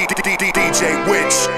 DJ Witch.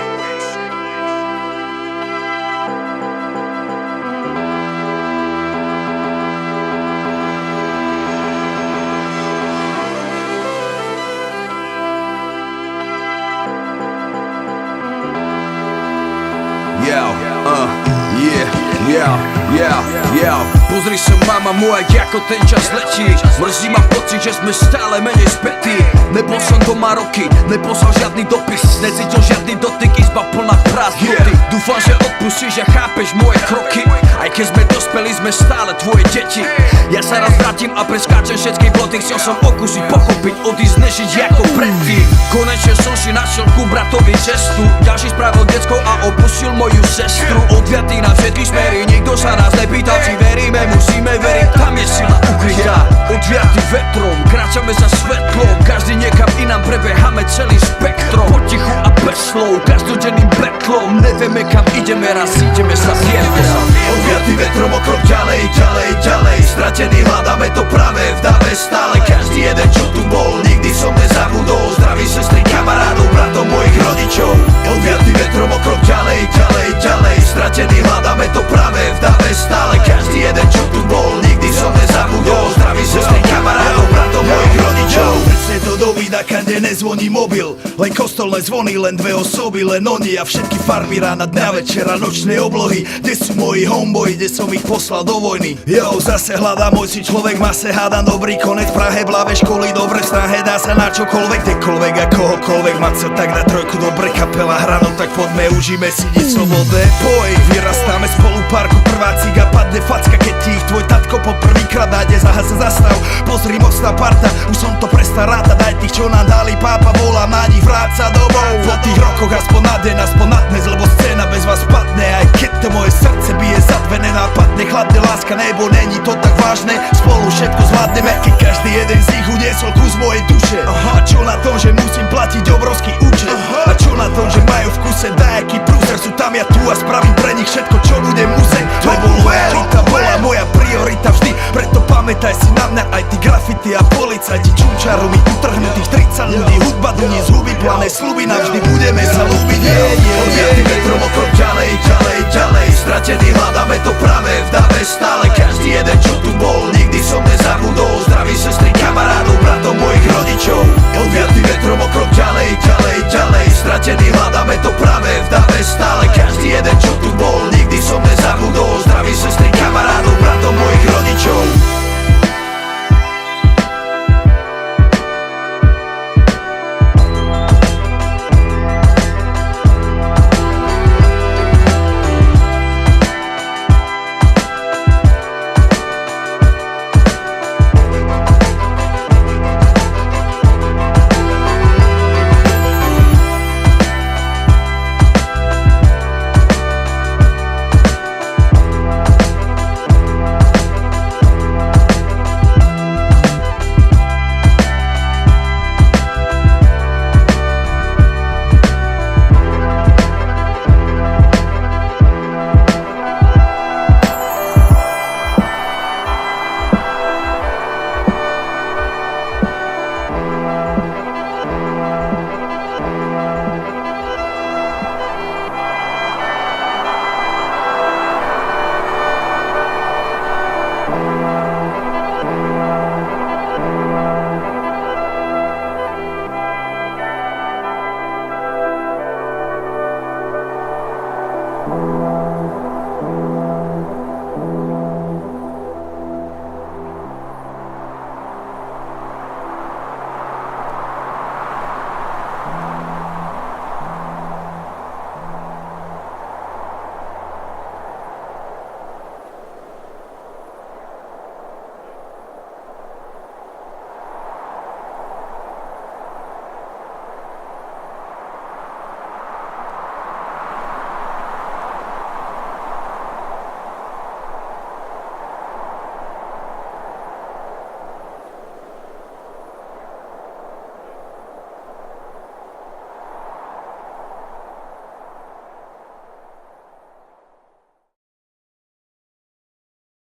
Pozri sa, mama moja, ako ten čas letí. Mrzí ma pocit, že sme stále menej spätí. Nebol som doma roky, neposlal žiadny dopis, necítil žiadny dotyk, izba plná prázdnoty. Dúfam, že odpustíš a chápeš moje kroky. Aj keď sme dospeli, sme stále tvoje deti. Ja sa raz vrátim a preskáčem všetky ploty. Chcel som okúsiť, pochopiť, odísť, nežiť ako predtým. Konečne som si našiel ku bratovi cestu. Ďalší spravil decko a opustil moju sestru. Odviatý na všetky smery, nikto sa nás nepýtal, či veríme, musíme veriť, tam je sila ukrytá. Odviatý vetrom, kráčame za svetlom, každý niekam inám, prebehame celý spektrom. Potichu a bez slov, každodenným betlom, nevieme kam ideme, raz ideme sa zjednom. Odviatý vetrom o krok ďalej, ďalej, ďalej, stratený hľadáme to práve v dave stále. Každý jeden, čo tu bol, nikdy som nezabudol. Zdraví sestry, kamarádov, bratov, mojich rodičov. Odviatý vetrom o krok ďalej, ďalej, ďalej, stratený hľadáme to práve v dave stále. Každý jeden, čo tu bol, nikdy som nezabudol. Zdraví sestry, kamarádov, bratov, mojich rodičov. Presne to dovída, kade nezvoní mobil, len kostolné zvony, len dve osoby, len oni a všetky farby rána, dňa, večera, nočnej oblohy. Kde sú moji homeboyi, kde som ich poslal do vojny? Jo, zase hľadám, môj si človek má se hádam, dobrý konec v Prahe, blavé školy, dobre v snahe, dá sa na čokoľvek, kdekoľvek a kohokoľvek. Mať sa tak na trojku, dobre kapela hrano, tak poďme, užíme si nič slobodné. Poj, vyrastáme spolu parku, prvácik a padne facka, keď ti ich tvoj tatko poprvýkrát nájde, zaha sa zastav. Pozri, mocná parta, už som to prestal rátať, daj tých, čo nám dali, pápa volá, má nich vráca domov. Po tých rokoch aspoň na deň, aspoň na dnes, lebo scéna bez vás padne, aj keď to moje srdce bije zadvené, nápadne, chladne láska, nebo není to tak vážne, spolu všetko zvládneme, keď každý jeden z nich uniesol kus mojej duše. A čo na tom, že musím platiť obrovský účet? A čo na tom, že majú v kuse dajaký prúser, sú tam ja tu a spravím pre nich všetko, čo budem musieť, lebo lojalita bola moja priorita vždy, preto pamätaj si na mňa, aj ty grafity a policajti čunčaru mi utrhnutých 30 ľudí, hudba duní z huby, plané sľuby, navždy budeme sa ľúbiť. Odviatý vetrom o krok ďalej, ďalej, ďalej, stratený hľadáme to práve v dave stále. Každý jeden, čo tu bol, nikdy som nezabudol. Zdraví sestry, kamarádov, bratov, mojich